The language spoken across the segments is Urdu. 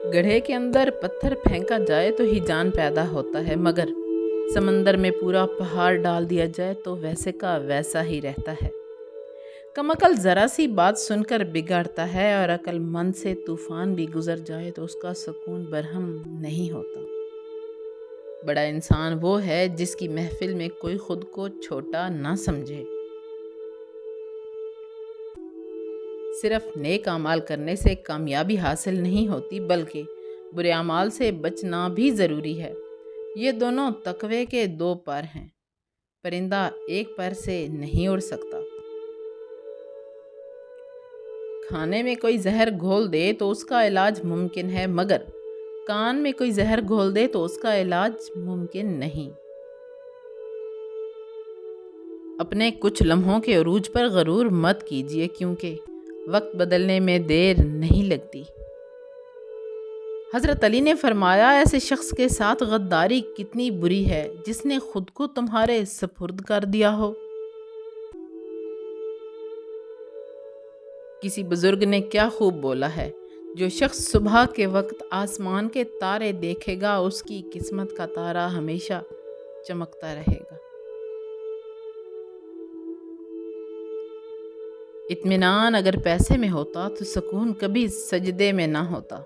گڑھے کے اندر پتھر پھینکا جائے تو ہی جان پیدا ہوتا ہے، مگر سمندر میں پورا پہاڑ ڈال دیا جائے تو ویسے کا ویسا ہی رہتا ہے۔ کم عقل ذرا سی بات سن کر بگڑتا ہے، اور عقل مند سے طوفان بھی گزر جائے تو اس کا سکون برہم نہیں ہوتا۔ بڑا انسان وہ ہے جس کی محفل میں کوئی خود کو چھوٹا نہ سمجھے۔ صرف نیک اعمال کرنے سے کامیابی حاصل نہیں ہوتی، بلکہ برے اعمال سے بچنا بھی ضروری ہے۔ یہ دونوں تقوی کے دو پر ہیں۔ پرندہ ایک پر سے نہیں اڑ سکتا۔ کھانے میں کوئی زہر گھول دے تو اس کا علاج ممکن ہے، مگر کان میں کوئی زہر گھول دے تو اس کا علاج ممکن نہیں۔ اپنے کچھ لمحوں کے عروج پر غرور مت کیجیے، کیونکہ وقت بدلنے میں دیر نہیں لگتی۔ حضرت علی نے فرمایا، ایسے شخص کے ساتھ غداری کتنی بری ہے جس نے خود کو تمہارے سپرد کر دیا ہو۔ کسی بزرگ نے کیا خوب بولا ہے، جو شخص صبح کے وقت آسمان کے تارے دیکھے گا اس کی قسمت کا تارا ہمیشہ چمکتا رہے گا۔ اطمینان اگر پیسے میں ہوتا تو سکون کبھی سجدے میں نہ ہوتا۔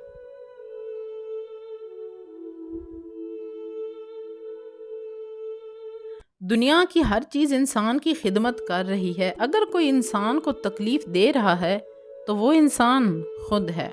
دنیا کی ہر چیز انسان کی خدمت کر رہی ہے۔ اگر کوئی انسان کو تکلیف دے رہا ہے تو وہ انسان خود ہے۔